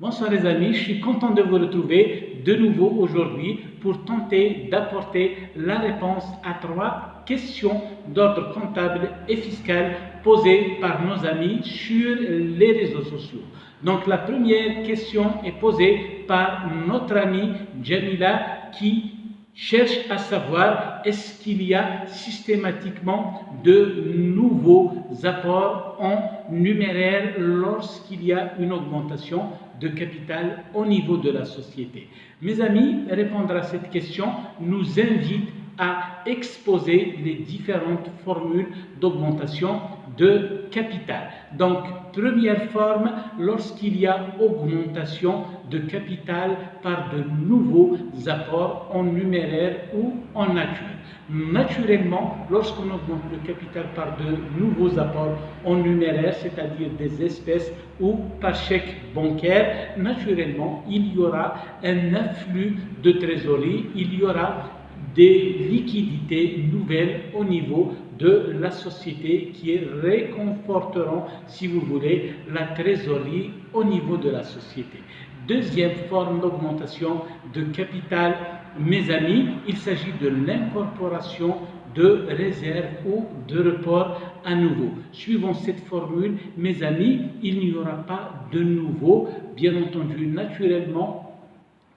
Bonsoir les amis, je suis content de vous retrouver de nouveau aujourd'hui pour tenter d'apporter la réponse à 3 questions d'ordre comptable et fiscal posées par nos amis sur les réseaux sociaux. Donc la première question est posée par notre amie Jamila qui cherche à savoir est-ce qu'il y a systématiquement de nouveaux apports en numéraire lorsqu'il y a une augmentation de capital au niveau de la société. Mes amis, répondre à cette question nous invite à exposer les différentes formules d'augmentation de capital. Donc, première forme, lorsqu'il y a augmentation de capital par de nouveaux apports en numéraire ou en nature. Naturellement, lorsqu'on augmente le capital par de nouveaux apports en numéraire, c'est-à-dire des espèces ou par chèque bancaire, naturellement, il y aura un afflux de trésorerie, il y aura des liquidités nouvelles au niveau de la société qui réconforteront, si vous voulez, la trésorerie au niveau de la société. Deuxième forme d'augmentation de capital, mes amis, il s'agit de l'incorporation de réserves ou de report à nouveau. Suivant cette formule, mes amis, il n'y aura pas de nouveau, bien entendu, naturellement,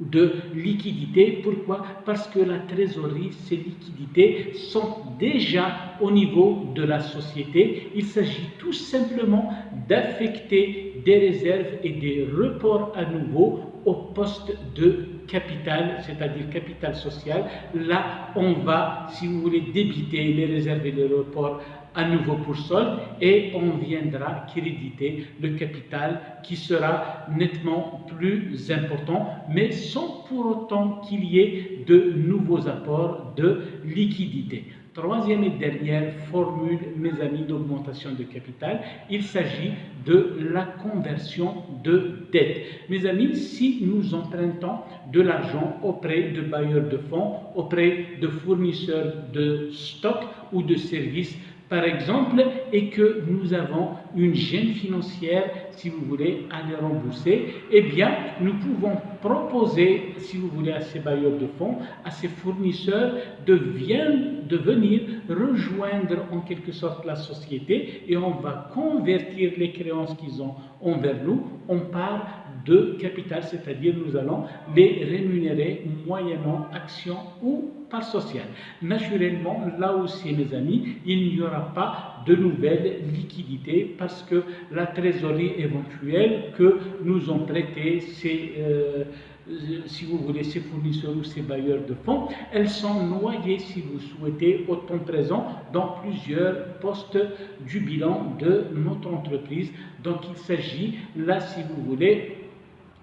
de liquidités. Pourquoi? Parce que la trésorerie, ces liquidités sont déjà au niveau de la société. Il s'agit tout simplement d'affecter des réserves et des reports à nouveau au poste de capital, c'est-à-dire capital social. Là, on va, si vous voulez, débiter les réserves et les reports à nouveau pour solde et on viendra créditer le capital qui sera nettement plus important, mais sans pour autant qu'il y ait de nouveaux apports de liquidité. Troisième et dernière formule, mes amis, d'augmentation de capital, il s'agit de la conversion de dette. Mes amis, si nous empruntons de l'argent auprès de bailleurs de fonds, auprès de fournisseurs de stock ou de services, par exemple, et que nous avons une gêne financière, si vous voulez, à les rembourser, eh bien, nous pouvons proposer, si vous voulez, à ces bailleurs de fonds, à ces fournisseurs, de venir rejoindre en quelque sorte la société et on va convertir les créances qu'ils ont envers nous en part de capital, c'est-à-dire nous allons les rémunérer moyennant action ou part sociale. Naturellement, là aussi, mes amis, il n'y aura pas de nouvelles liquidités parce que la trésorerie éventuelle que nous ont prêté si vous voulez, ces fournisseurs ou ces bailleurs de fonds, elles sont noyées, si vous souhaitez, au temps présent dans plusieurs postes du bilan de notre entreprise. Donc, il s'agit là, si vous voulez,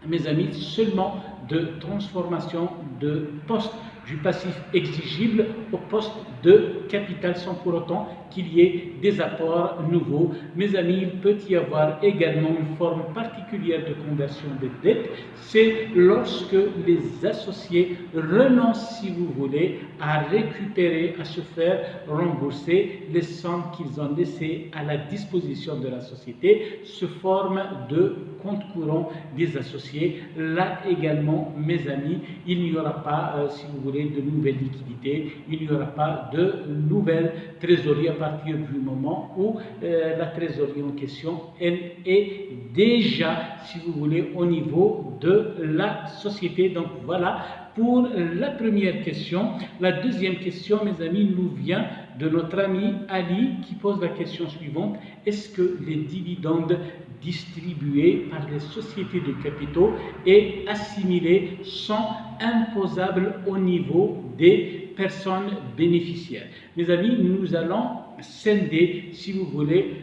mes amis, seulement de transformation de poste du passif exigible au poste de capital sans pour autant qu'il y ait des apports nouveaux. Mes amis, il peut y avoir également une forme particulière de conversion des dettes, c'est lorsque les associés renoncent, si vous voulez, à récupérer, à se faire rembourser les sommes qu'ils ont laissées à la disposition de la société, sous forme de compte courant des associés. Là également, mes amis, il n'y aura pas, si vous voulez, de nouvelles liquidités, il n'y aura pas de nouvelles trésoreries à partir du moment où la trésorerie en question, elle est déjà, si vous voulez, au niveau de la société. Donc voilà pour la première question. La deuxième question, mes amis, nous vient de notre ami Ali qui pose la question suivante. Est-ce que les dividendes distribués par les sociétés de capitaux et assimilés sont imposables au niveau des personnes bénéficiaires? Mes amis, nous allons scinder, si vous voulez,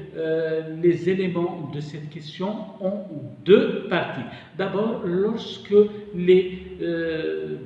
les éléments de cette question en 2 parties. D'abord, lorsque les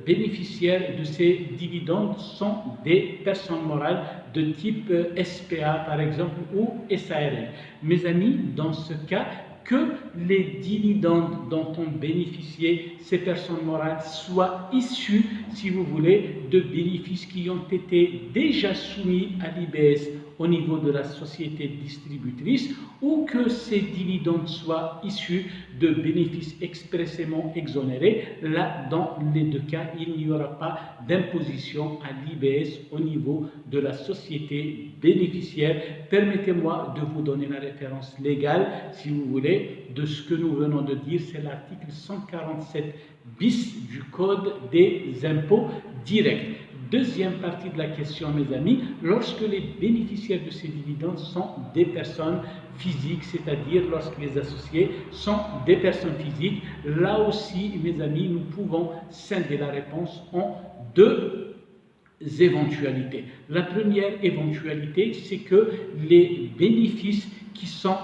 bénéficiaires de ces dividendes sont des personnes morales de type SPA, par exemple, ou SARL. Mes amis, dans ce cas, que les dividendes dont ont bénéficié ces personnes morales soient issus, si vous voulez, de bénéfices qui ont été déjà soumis à l'IBS au niveau de la société distributrice ou que ces dividendes soient issus de bénéfices expressément exonérés. Là, dans les deux cas, il n'y aura pas d'imposition à l'IBS au niveau de la société bénéficiaire. Permettez-moi de vous donner la référence légale, si vous voulez, de ce que nous venons de dire. C'est l'article 147 bis du Code des impôts directs. Deuxième partie de la question, mes amis, lorsque les bénéficiaires de ces dividendes sont des personnes physiques, c'est-à-dire lorsque les associés sont des personnes physiques, là aussi, mes amis, nous pouvons scinder la réponse en deux éventualités. La première éventualité, c'est que les bénéfices qui sont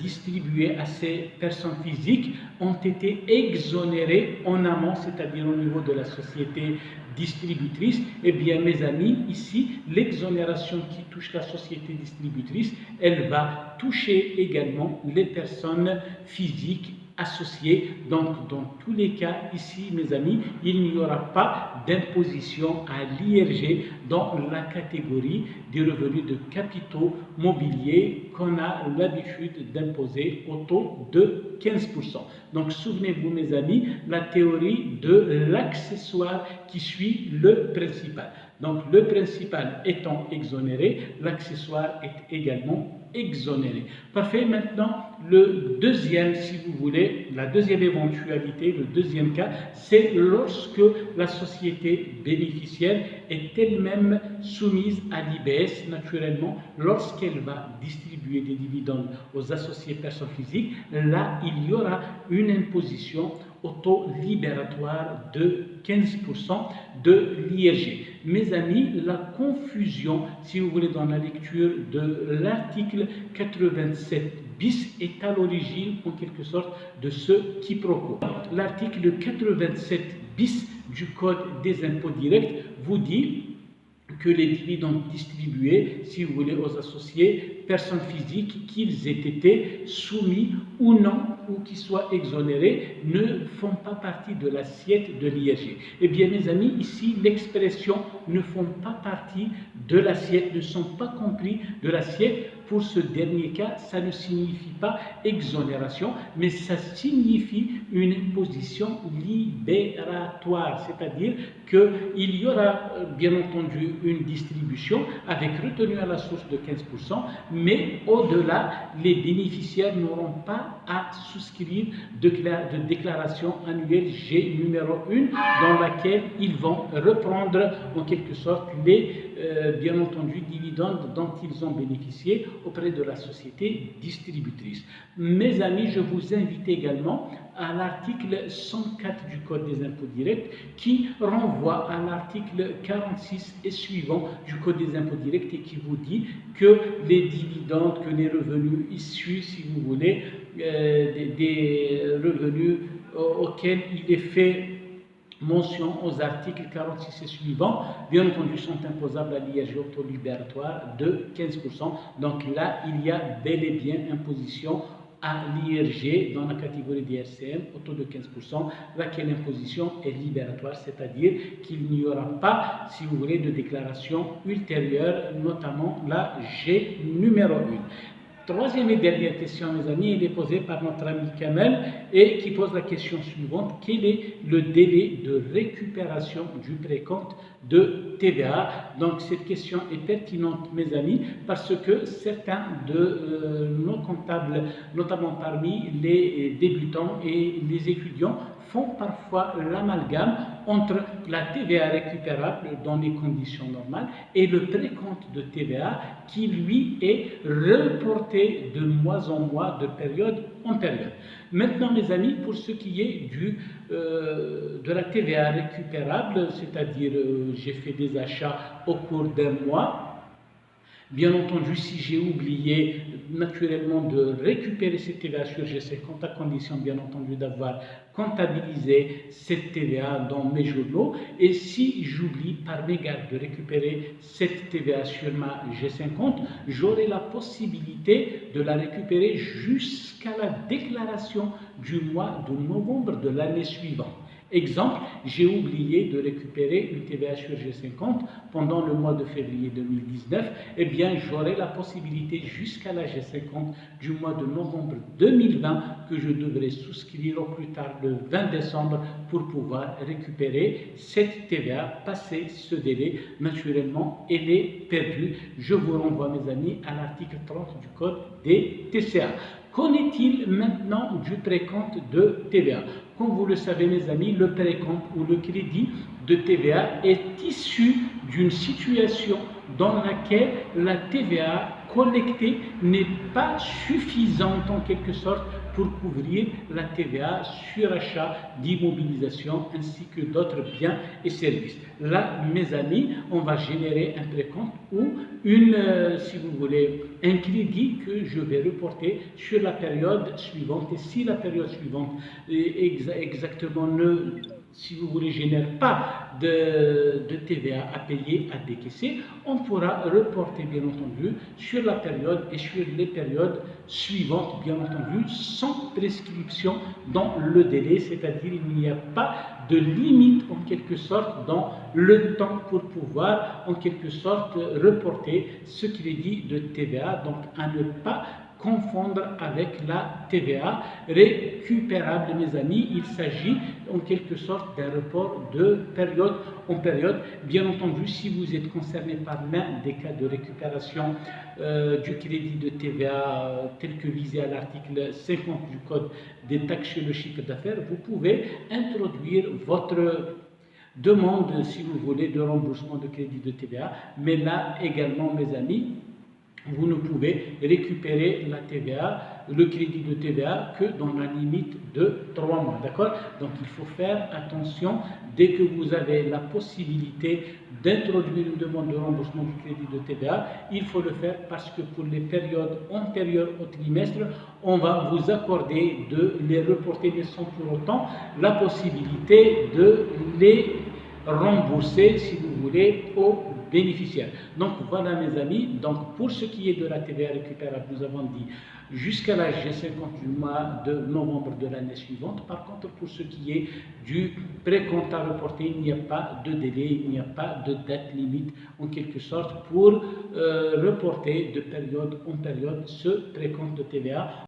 distribués à ces personnes physiques ont été exonérés en amont, c'est-à-dire au niveau de la société distributrice. Eh bien, mes amis, ici, l'exonération qui touche la société distributrice, elle va toucher également les personnes physiques associées. Donc, dans tous les cas, ici, mes amis, il n'y aura pas d'imposition à l'IRG dans la catégorie des revenus de capitaux mobiliers qu'on a l'habitude d'imposer au taux de 15%. Donc, souvenez-vous, mes amis, la théorie de l'accessoire qui suit le principal. Donc, le principal étant exonéré, l'accessoire est également exonéré. Parfait. Maintenant, le deuxième, si vous voulez, la deuxième éventualité, le deuxième cas, c'est lorsque la société bénéficiaire est elle-même soumise à l'IBS, naturellement, lorsqu'elle va distribuer des dividendes aux associés personnes physiques, là, il y aura une imposition au taux libératoire de 15% de l'IRG. Mes amis, la confusion, si vous voulez, dans la lecture de l'article 87 bis est à l'origine, en quelque sorte, de ce quiproquo. L'article 87 bis du Code des impôts directs vous dit que les dividendes distribués, si vous voulez, aux associés, personnes physiques, qu'ils aient été soumis ou non, ou qu'ils soient exonérés, ne font pas partie de l'assiette de l'IRG. Eh bien, mes amis, ici, l'expression ne font pas partie de l'assiette, ne sont pas compris de l'assiette. Pour ce dernier cas, ça ne signifie pas exonération, mais ça signifie une imposition libératoire, c'est-à-dire qu'il y aura bien entendu une distribution avec retenue à la source de 15%, mais au-delà, les bénéficiaires n'auront pas à souscrire de déclaration annuelle G numéro 1 dans laquelle ils vont reprendre en quelque sorte les bien entendu dividendes dont ils ont bénéficié auprès de la société distributrice. Mes amis, je vous invite également à l'article 104 du Code des impôts directs qui renvoie à l'article 46 et suivant du Code des impôts directs et qui vous dit que les dividendes, que les revenus issus, si vous voulez, des revenus auxquels il est fait mention aux articles 46 et suivants, bien entendu, sont imposables à l'IRG au taux libératoire de 15%. Donc là, il y a bel et bien imposition à l'IRG dans la catégorie des RCM au taux de 15%, laquelle imposition est libératoire, c'est-à-dire qu'il n'y aura pas, si vous voulez, de déclaration ultérieure, notamment la G numéro 1. Troisième et dernière question, mes amis, elle est posée par notre ami Kamel et qui pose la question suivante. Quel est le délai de récupération du précompte de TVA? Donc, cette question est pertinente, mes amis, parce que certains de nos comptables, notamment parmi les débutants et les étudiants, font parfois l'amalgame entre la TVA récupérable dans les conditions normales et le précompte de TVA qui, lui, est reporté de mois en mois, de période en période. Maintenant, mes amis, pour ce qui est de la TVA récupérable, c'est-à-dire j'ai fait des achats au cours d'un mois, bien entendu, si j'ai oublié naturellement de récupérer cette TVA sur G50, à condition bien entendu d'avoir comptabilisé cette TVA dans mes journaux, et si j'oublie par mégarde de récupérer cette TVA sur ma G50, j'aurai la possibilité de la récupérer jusqu'à la déclaration du mois de novembre de l'année suivante. Exemple, j'ai oublié de récupérer une TVA sur G50 pendant le mois de février 2019, eh bien j'aurai la possibilité jusqu'à la G50 du mois de novembre 2020 que je devrais souscrire au plus tard le 20 décembre pour pouvoir récupérer cette TVA. Passer ce délai, naturellement, elle est perdue. Je vous renvoie, mes amis, à l'article 30 du Code des TCA. Qu'en est-il maintenant du précompte de TVA? Comme vous le savez, mes amis, le précompte ou le crédit de TVA est issu d'une situation dans laquelle la TVA collectée n'est pas suffisante en quelque sorte pour couvrir la TVA sur achat d'immobilisation ainsi que d'autres biens et services. Là, mes amis, on va générer un précompte ou si vous voulez, un crédit que je vais reporter sur la période suivante. Et si la période suivante exactement si vous voulez, génère pas de TVA à payer, à décaisser, on pourra reporter, bien entendu, sur la période et sur les périodes suivantes, bien entendu, sans prescription dans le délai, c'est-à-dire il n'y a pas de limite, en quelque sorte, dans le temps pour pouvoir, en quelque sorte, reporter ce crédit de TVA, donc à ne pas confondre avec la TVA récupérable, mes amis. Il s'agit en quelque sorte d'un report de période en période. Bien entendu, si vous êtes concerné par l'un des cas de récupération du crédit de TVA tel que visé à l'article 50 du Code des taxes sur le chiffre d'affaires, vous pouvez introduire votre demande, si vous voulez, de remboursement de crédit de TVA. Mais là également, mes amis, vous ne pouvez récupérer la TVA, le crédit de TVA, que dans la limite de 3 mois. D'accord? Donc il faut faire attention dès que vous avez la possibilité d'introduire une demande de remboursement du crédit de TVA. Il faut le faire parce que pour les périodes antérieures au trimestre, on va vous accorder de les reporter, mais sans pour autant la possibilité de les rembourser, si vous voulez, aux bénéficiaires. Donc voilà, mes amis, donc pour ce qui est de la TVA récupérable, nous avons dit jusqu'à la G50 du mois de novembre de l'année suivante. Par contre, pour ce qui est du précompte à reporter, il n'y a pas de délai, il n'y a pas de date limite en quelque sorte pour reporter de période en période ce précompte de TVA.